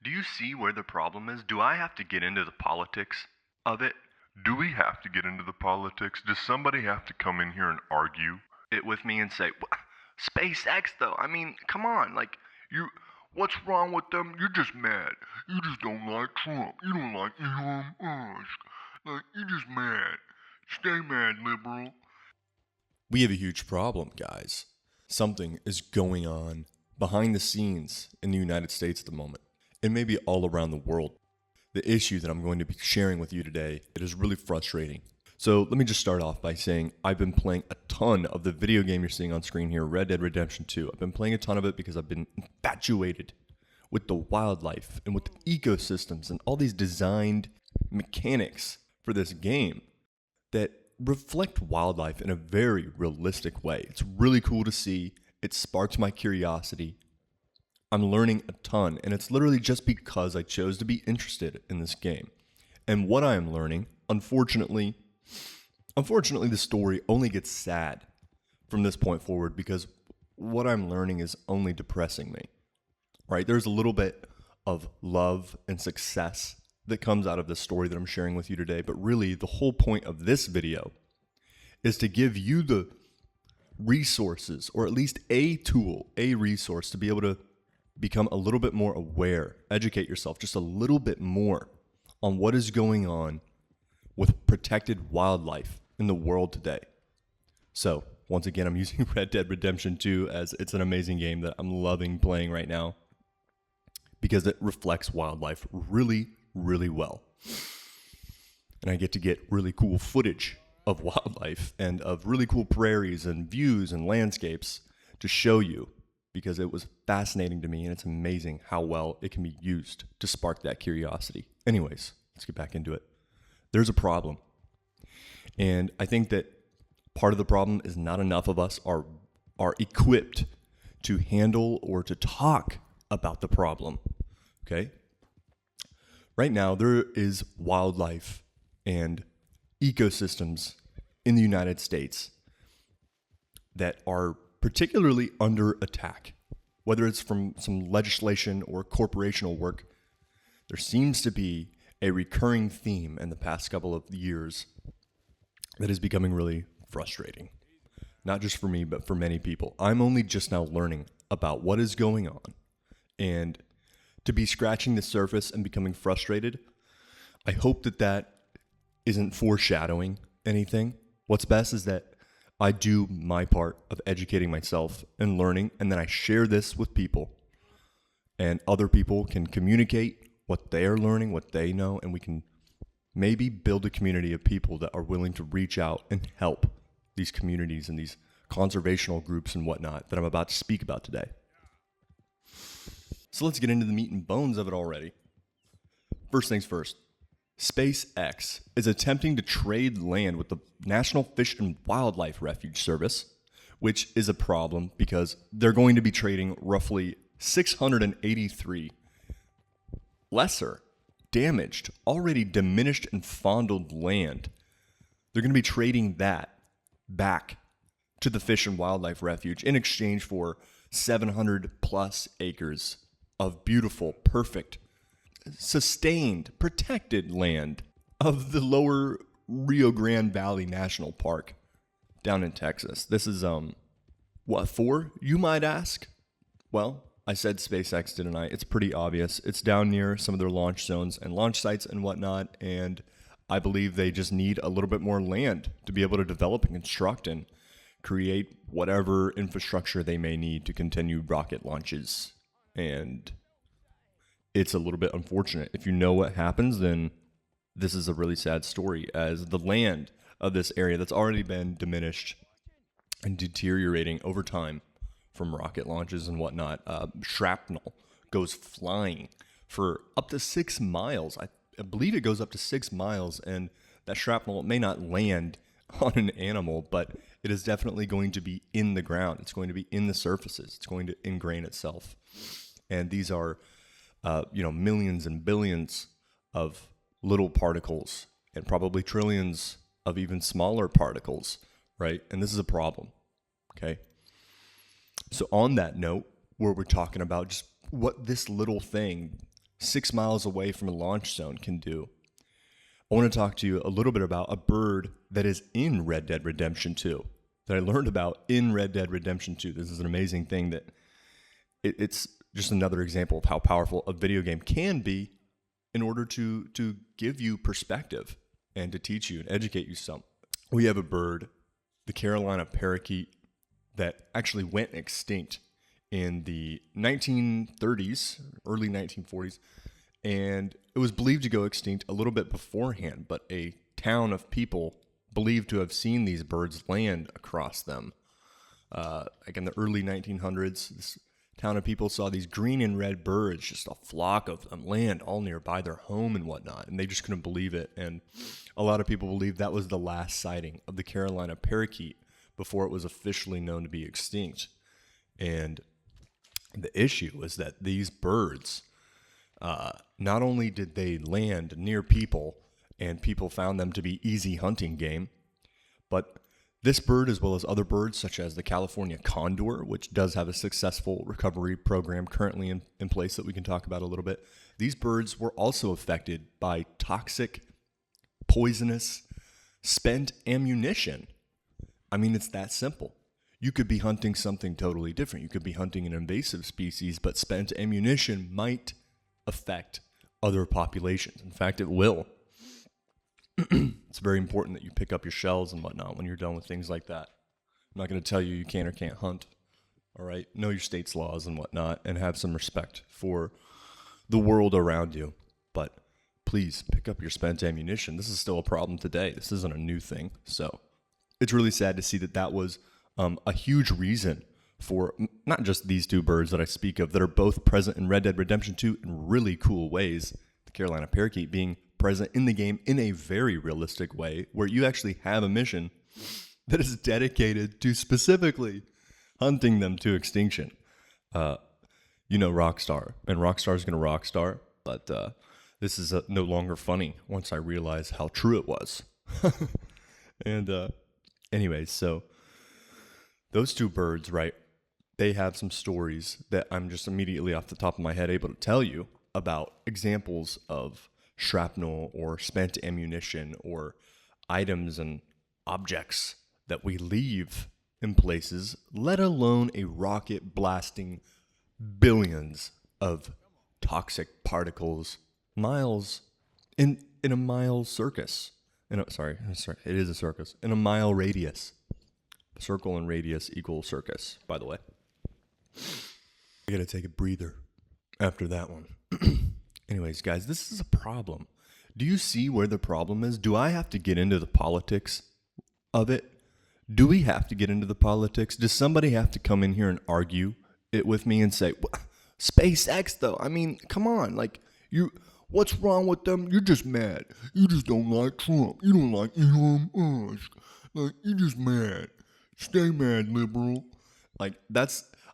Do you see where the problem is? Do I have to get into the politics of it? Do we have to get into the politics? Does somebody have to come in here and argue? It with me and say, SpaceX though, I mean, come on, like, what's wrong with them? You're just mad. You just don't like Trump. You don't like Elon Musk. Like, you're just mad. Stay mad, liberal. We have a huge problem, guys. Something is going on behind the scenes in the United States at the moment, and maybe all around the world. The issue that I'm going to be sharing with you today, it is really frustrating. So let me just start off by saying I've been playing a ton of the video game you're seeing on screen here, Red Dead Redemption 2. I've been playing a ton of it because I've been infatuated with the wildlife and with the ecosystems and all these designed mechanics for this game that reflect wildlife in a very realistic way. It's really cool to see. It sparks my curiosity. I'm learning a ton, and it's literally just because I chose to be interested in this game. And what I am learning, unfortunately, the story only gets sad from this point forward because what I'm learning is only depressing me. Right? There's a little bit of love and success that comes out of this story that I'm sharing with you today, but really the whole point of this video is to give you the resources, or at least a tool, a resource to be able to become a little bit more aware, educate yourself just a little bit more on what is going on with protected wildlife in the world today. So, once again, I'm using Red Dead Redemption 2 as it's an amazing game that I'm loving playing right now because it reflects wildlife really, really well. And I get to get really cool footage of wildlife and of really cool prairies and views and landscapes to show you, because it was fascinating to me, and it's amazing how well it can be used to spark that curiosity. Anyways, let's get back into it. There's a problem. And I think that part of the problem is not enough of us are equipped to handle or to talk about the problem. Okay? Right now, there is wildlife and ecosystems in the United States that are particularly under attack, whether it's from some legislation or corporational work. There seems to be a recurring theme in the past couple of years that is becoming really frustrating. Not just for me, but for many people. I'm only just now learning about what is going on. And to be scratching the surface and becoming frustrated, I hope that that isn't foreshadowing anything. What's best is that I do my part of educating myself and learning, and then I share this with people. And other people can communicate what they are learning, what they know, and we can maybe build a community of people that are willing to reach out and help these communities and these conservational groups and whatnot that I'm about to speak about today. So let's get into the meat and bones of it already. First things first. SpaceX is attempting to trade land with the National Fish and Wildlife Refuge Service, which is a problem because they're going to be trading roughly 683 lesser, damaged, already diminished and fondled land. They're going to be trading that back to the Fish and Wildlife Refuge in exchange for 700 plus acres of beautiful, perfect, sustained, protected land of the lower Rio Grande Valley National Park down in Texas. This is, what for, you might ask? Well, I said SpaceX, didn't I? It's pretty obvious. It's down near some of their launch zones and launch sites and whatnot, and I believe they just need a little bit more land to be able to develop and construct and create whatever infrastructure they may need to continue rocket launches. And it's a little bit unfortunate. If you know what happens, then this is a really sad story, as the land of this area that's already been diminished and deteriorating over time from rocket launches and whatnot, shrapnel goes flying for up to 6 miles. I believe it goes up to 6 miles, and that shrapnel may not land on an animal, but it is definitely going to be in the ground. It's going to be in the surfaces. It's going to ingrain itself. And these are millions and billions of little particles and probably trillions of even smaller particles, right? And this is a problem, okay? So on that note, where we're talking about just what this little thing 6 miles away from a launch zone can do. I want to talk to you a little bit about a bird that is in Red Dead Redemption 2, that I learned about in Red Dead Redemption 2. This is an amazing thing that it's just another example of how powerful a video game can be in order to give you perspective and to teach you and educate you some. We have a bird, the Carolina parakeet, that actually went extinct in the 1930s, early 1940s, and it was believed to go extinct a little bit beforehand, but a town of people believed to have seen these birds land across them. Like in the early 1900s, this town of people saw these green and red birds, just a flock of them, land all nearby their home and whatnot, and they just couldn't believe it. And a lot of people believe that was the last sighting of the Carolina parakeet before it was officially known to be extinct. And the issue is that these birds, not only did they land near people and people found them to be easy hunting game, but this bird, as well as other birds such as the California condor, which does have a successful recovery program currently in place that we can talk about a little bit, these birds were also affected by toxic, poisonous, spent ammunition. I mean, it's that simple. You could be hunting something totally different. You could be hunting an invasive species, but spent ammunition might affect other populations. In fact, it will. It's very important that you pick up your shells and whatnot when you're done with things like that. I'm not going to tell you can or can't hunt. All right? Know your state's laws and whatnot, and have some respect for the world around you. But please pick up your spent ammunition. This is still a problem today. This isn't a new thing. So it's really sad to see that that was a huge reason for not just these two birds that I speak of that are both present in Red Dead Redemption 2 in really cool ways. The Carolina parakeet being present in the game in a very realistic way where you actually have a mission that is dedicated to specifically hunting them to extinction. Rockstar, and Rockstar's going to Rockstar, but this is no longer funny once I realize how true it was. And anyways, so those two birds, right, they have some stories that I'm just immediately off the top of my head able to tell you about examples of shrapnel or spent ammunition or items and objects that we leave in places, let alone a rocket blasting billions of toxic particles miles in a mile circus. Sorry, it is a circus. In a mile radius. Circle and radius equal circus, by the way. I gotta take a breather after that one. Anyways, guys, this is a problem. Do you see where the problem is? Do I have to get into the politics of it? Do we have to get into the politics? Does somebody have to come in here and argue it with me and say, SpaceX, though? I mean, come on. Like, what's wrong with them? You're just mad. You just don't like Trump. You don't like Elon Musk. Like, you're just mad. Stay mad, liberal. Like,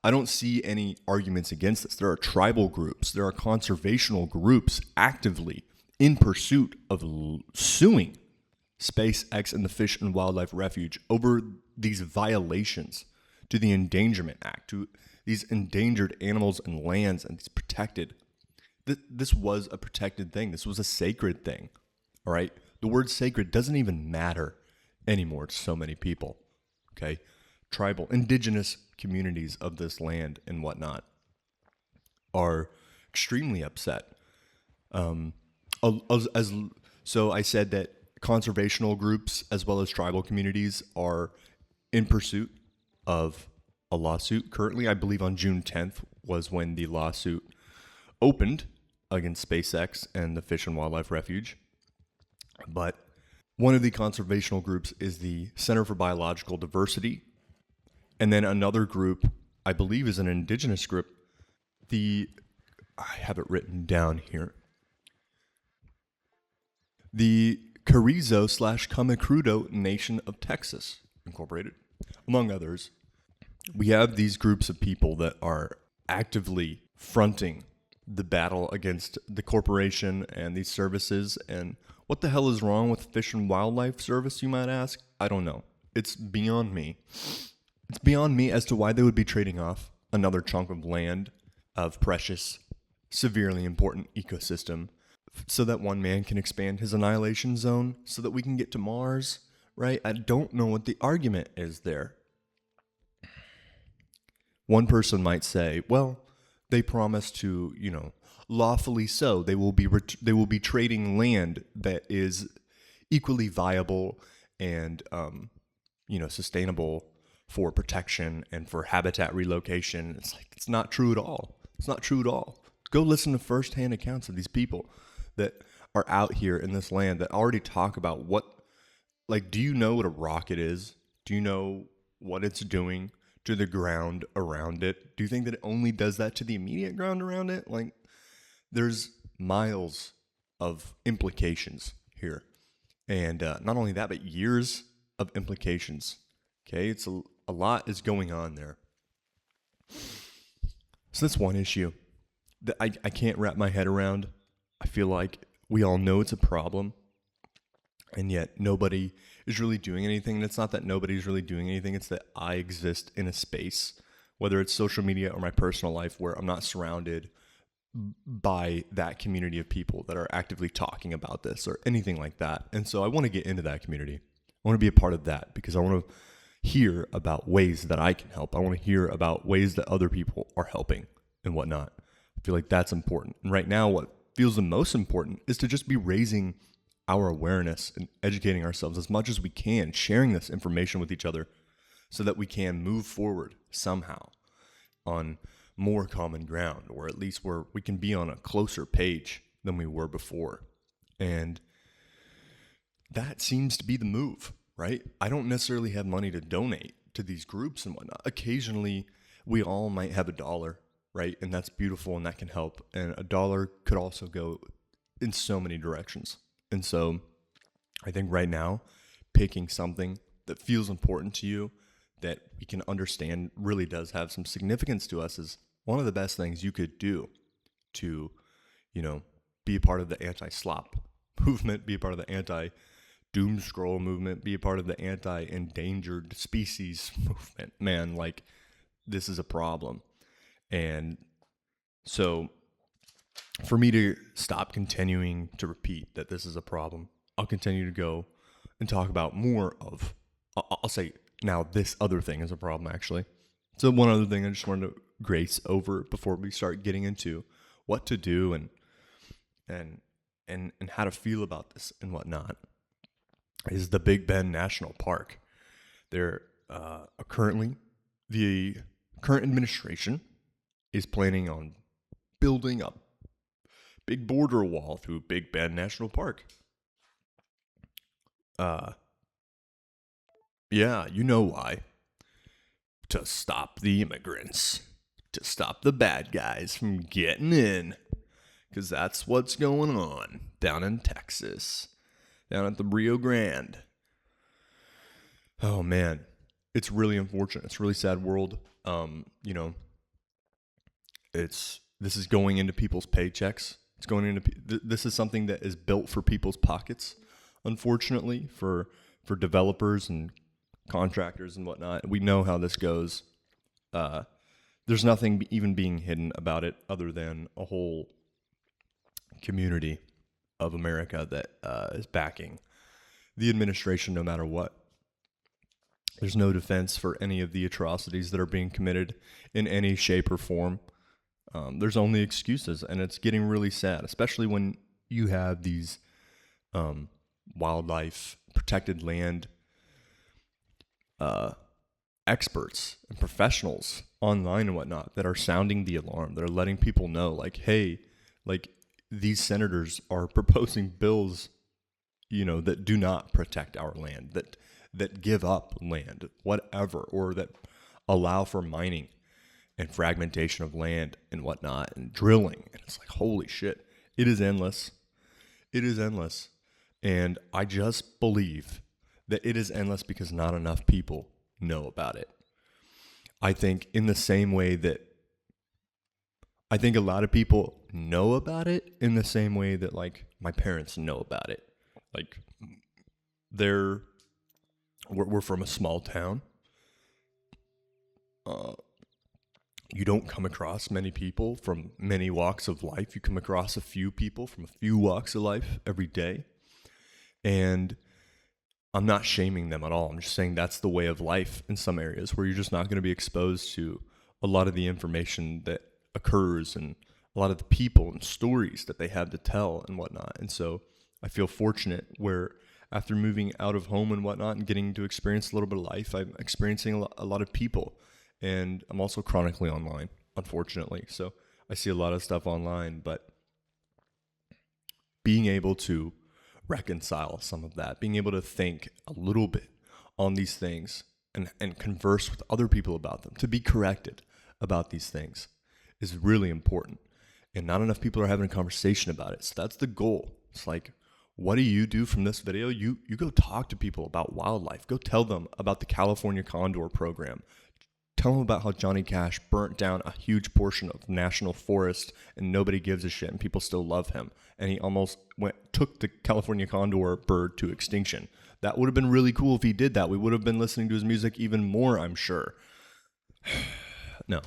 I don't see any arguments against this. There are tribal groups, there are conservational groups actively in pursuit of suing SpaceX and the Fish and Wildlife Refuge over these violations to the Endangerment Act, to these endangered animals and lands, and it's protected. This was a protected thing. This was a sacred thing, all right? The word sacred doesn't even matter anymore to so many people, okay? Tribal, indigenous communities of this land and whatnot are extremely upset. So I said that conservational groups as well as tribal communities are in pursuit of a lawsuit. Currently, I believe on June 10th was when the lawsuit opened against SpaceX and the Fish and Wildlife Refuge. But one of the conservational groups is the Center for Biological Diversity. And then another group, I believe, is an indigenous group. I have it written down here. The Carrizo/Comecrudo Nation of Texas, Incorporated, among others. We have these groups of people that are actively fronting the battle against the corporation and these services. And what the hell is wrong with Fish and Wildlife Service, you might ask? I don't know. It's beyond me. It's beyond me as to why they would be trading off another chunk of land, of precious severely important ecosystem so that one man can expand his annihilation zone so that we can get to Mars, right? I don't know what the argument is there. One person might say, well, they promise to, lawfully so. They will be trading land that is equally viable and, sustainable for protection and for habitat relocation. It's like, it's not true at all. It's not true at all. Go listen to firsthand accounts of these people that are out here in this land that already talk about do you know what a rocket is? Do you know what it's doing to the ground around it? Do you think that it only does that to the immediate ground around it? Like, there's miles of implications here. And not only that, but years of implications. Okay, it's a lot is going on there. So that's one issue that I can't wrap my head around. I feel like we all know it's a problem, and yet nobody is really doing anything. And it's not that nobody's really doing anything. It's that I exist in a space, whether it's social media or my personal life, where I'm not surrounded by that community of people that are actively talking about this or anything like that. And so I want to get into that community. I want to be a part of that because I want to hear about ways that I can help. I want to hear about ways that other people are helping and whatnot. I feel like that's important. And right now, what feels the most important is to just be raising our awareness and educating ourselves as much as we can, sharing this information with each other so that we can move forward somehow on more common ground, or at least where we can be on a closer page than we were before. And that seems to be the move, right? I don't necessarily have money to donate to these groups and whatnot. Occasionally, we all might have $1, right? And that's beautiful and that can help. And $1 could also go in so many directions. And so I think right now, picking something that feels important to you, that we can understand really does have some significance to us, is one of the best things you could do to, be a part of the anti-slop movement, be a part of the anti-doom scroll movement, be a part of the anti-endangered species movement. Man, this is a problem. And so for me to stop continuing to repeat that this is a problem, I'll continue to go and talk about more of, I'll say now this other thing is a problem actually. So one other thing I just wanted to grace over before we start getting into what to do and how to feel about this and whatnot is the Big Bend National Park. There currently, the current administration is planning on building a big border wall through Big Bend National Park. Yeah, you know why. To stop the immigrants. To stop the bad guys from getting in. Because that's what's going on down in Texas. Down at the Rio Grande. Oh, man. It's really unfortunate. It's a really sad world. This is going into people's paychecks. It's going into this is something that is built for people's pockets, unfortunately, for developers and contractors and whatnot. We know how this goes. There's nothing even being hidden about it other than a whole community of America that is backing the administration no matter what. There's no defense for any of the atrocities that are being committed in any shape or form. There's only excuses, and it's getting really sad, especially when you have these wildlife, protected land experts and professionals online and whatnot that are sounding the alarm, that are letting people know, hey, these senators are proposing bills, that do not protect our land, that give up land, whatever, or that allow for mining and fragmentation of land and whatnot and drilling. And it's like, holy shit, it is endless. It is endless. And I just believe that it is endless because not enough people know about it. I think in the same way that I think a lot of people know about it in the same way that my parents know about it. We're from a small town. you don't come across many people from many walks of life. You come across a few people from a few walks of life every day. And I'm not shaming them at all. I'm just saying that's the way of life in some areas where you're just not going to be exposed to a lot of the information that occurs and a lot of the people and stories that they have to tell and whatnot. And so I feel fortunate where after moving out of home and whatnot and getting to experience a little bit of life, I'm experiencing a lot of people. And I'm also chronically online, unfortunately. So I see a lot of stuff online, but being able to reconcile some of that, being able to think a little bit on these things and converse with other people about them, to be corrected about these things is really important. And not enough people are having a conversation about it. So that's the goal. It's like, what do you do from this video? You go talk to people about wildlife. Go tell them about the California Condor program. Tell them about how Johnny Cash burnt down a huge portion of national forest and nobody gives a shit and people still love him. And he almost took the California Condor bird to extinction. That would have been really cool if he did that. We would have been listening to his music even more, I'm sure. No.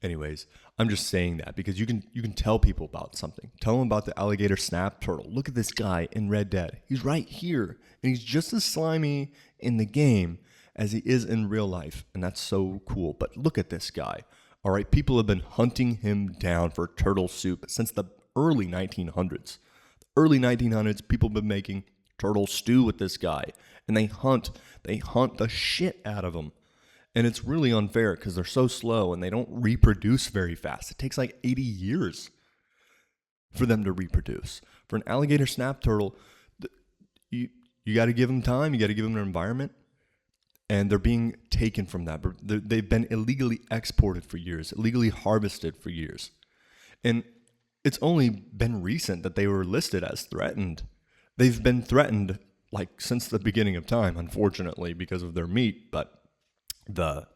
Anyways, I'm just saying that because you can tell people about something. Tell them about the alligator snap turtle. Look at this guy in Red Dead. He's right here. And he's just as slimy in the game as he is in real life. And that's so cool. But look at this guy. All right, people have been hunting him down for turtle soup since the early 1900s. The early 1900s, people have been making turtle stew with this guy. And they hunt the shit out of him. And it's really unfair because they're so slow and they don't reproduce very fast. It takes like 80 years for them to reproduce. For an alligator snap turtle, you got to give them time. You got to give them an environment. And they're being taken from that. They've been illegally exported for years, illegally harvested for years. And it's only been recent that they were listed as threatened. They've been threatened like since the beginning of time, unfortunately, because of their meat. But the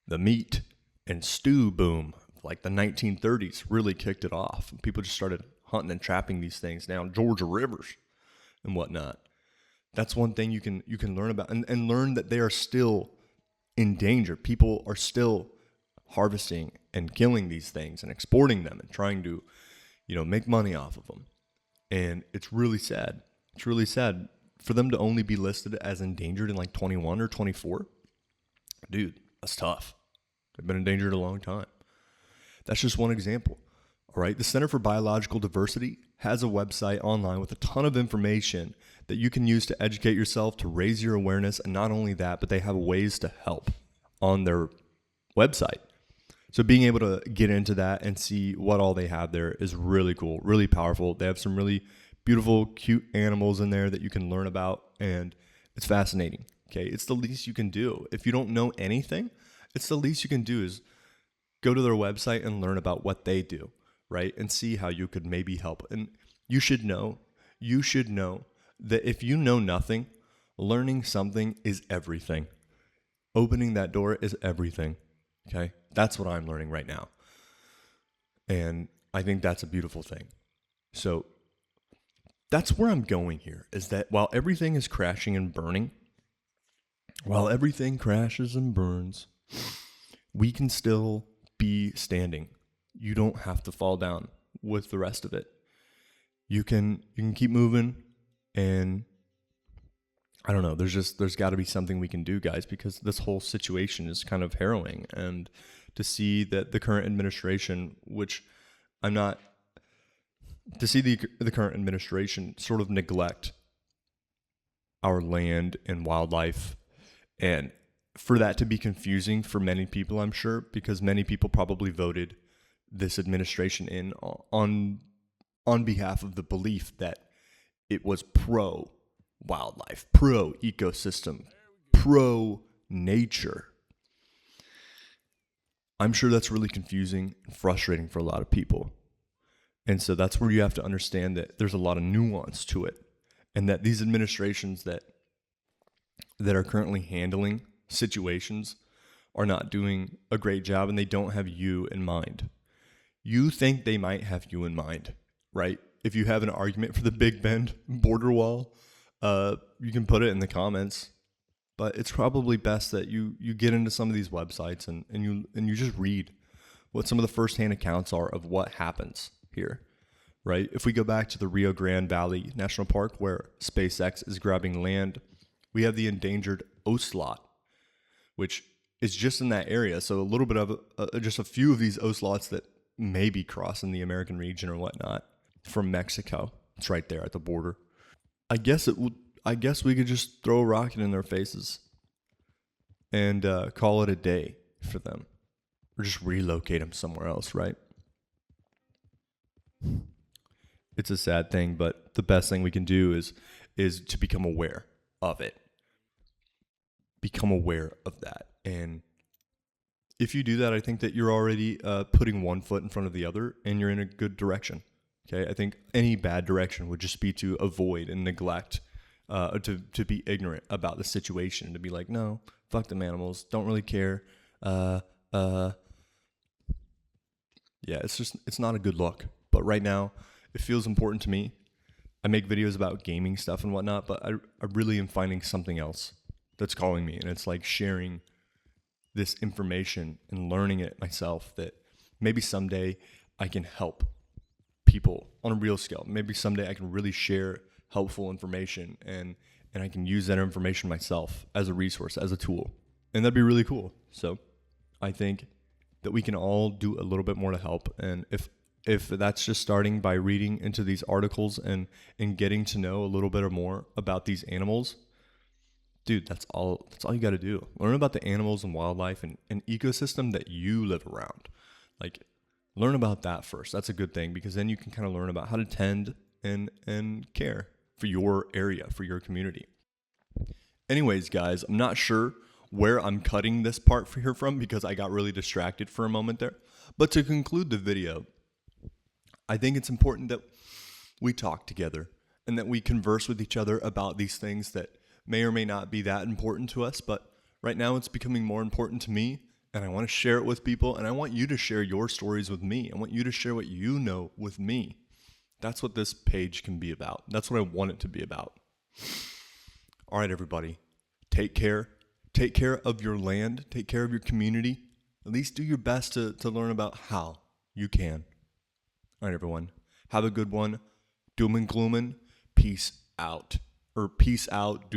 meat and stew boom, like the 1930s, really kicked it off. People just started hunting and trapping these things down Georgia rivers and whatnot. That's one thing you can learn about and learn that they are still in danger. People are still harvesting and killing these things and exporting them and trying to, make money off of them. And it's really sad. It's really sad for them to only be listed as endangered in like 21 or 24. Dude, that's tough. They've been endangered a long time. That's just one example. All right. The Center for Biological Diversity has a website online with a ton of information that you can use to educate yourself, to raise your awareness. And not only that, but they have ways to help on their website. So being able to get into that and see what all they have there is really cool, really powerful. They have some really beautiful, cute animals in there that you can learn about. And it's fascinating. Okay, it's the least you can do. If you don't know anything, it's the least you can do is go to their website and learn about what they do, right? And see how you could maybe help. And you should know that if you know nothing, learning something is everything. Opening that door is everything, okay? That's what I'm learning right now. And I think that's a beautiful thing. So that's where I'm going here, is that while everything is crashing and burning, while everything crashes and burns, we can still be standing. You don't have to fall down with the rest of it. You can keep moving, and I don't know, there's got to be something we can do, guys, because this whole situation is kind of harrowing. And to see that the current administration, the current administration sort of neglect our land and wildlife. And for that to be confusing for many people, I'm sure, because many people probably voted this administration in on behalf of the belief that it was pro-wildlife, pro-ecosystem, pro-nature. I'm sure that's really confusing and frustrating for a lot of people. And so that's where you have to understand that there's a lot of nuance to it, and that these administrations that are currently handling situations are not doing a great job, and they don't have you in mind. You think they might have you in mind, right? If you have an argument for the Big Bend border wall, you can put it in the comments. But it's probably best that you get into some of these websites and you just read what some of the firsthand accounts are of what happens here, right? If we go back to the Rio Grande Valley National Park where SpaceX is grabbing land, we have the endangered ocelot, which is just in that area. So a little bit of just a few of these ocelots that may be crossing the American region or whatnot from Mexico. It's right there at the border. I guess we could just throw a rocket in their faces and call it a day for them, or just relocate them somewhere else, right? It's a sad thing, but the best thing we can do is to become aware of it. Become aware of that. And if you do that, I think that you're already putting one foot in front of the other and you're in a good direction. Okay, I think any bad direction would just be to avoid and neglect, to be ignorant about the situation, to be like, no, fuck them animals, don't really care. Yeah, it's not a good look. But right now, it feels important to me. I make videos about gaming stuff and whatnot, but I really am finding something else that's calling me, and it's like sharing this information and learning it myself, that maybe someday I can help people on a real scale. Maybe someday I can really share helpful information and I can use that information myself as a resource, as a tool. And that'd be really cool. So I think that we can all do a little bit more to help. And if that's just starting by reading into these articles and getting to know a little bit more about these animals, dude, that's all you got to do. Learn about the animals and wildlife and ecosystem that you live around. Like, learn about that first. That's a good thing, because then you can kind of learn about how to tend and care for your area, for your community. Anyways, guys, I'm not sure where I'm cutting this part here from because I got really distracted for a moment there. But to conclude the video, I think it's important that we talk together and that we converse with each other about these things that may or may not be that important to us, but right now it's becoming more important to me, and I want to share it with people, and I want you to share your stories with me. I want you to share what you know with me. That's what this page can be about. That's what I want it to be about. All right, everybody, take care. Take care of your land. Take care of your community. At least do your best to learn about how you can. All right, everyone, have a good one. Doomin, Gloomin, peace out. Or peace out.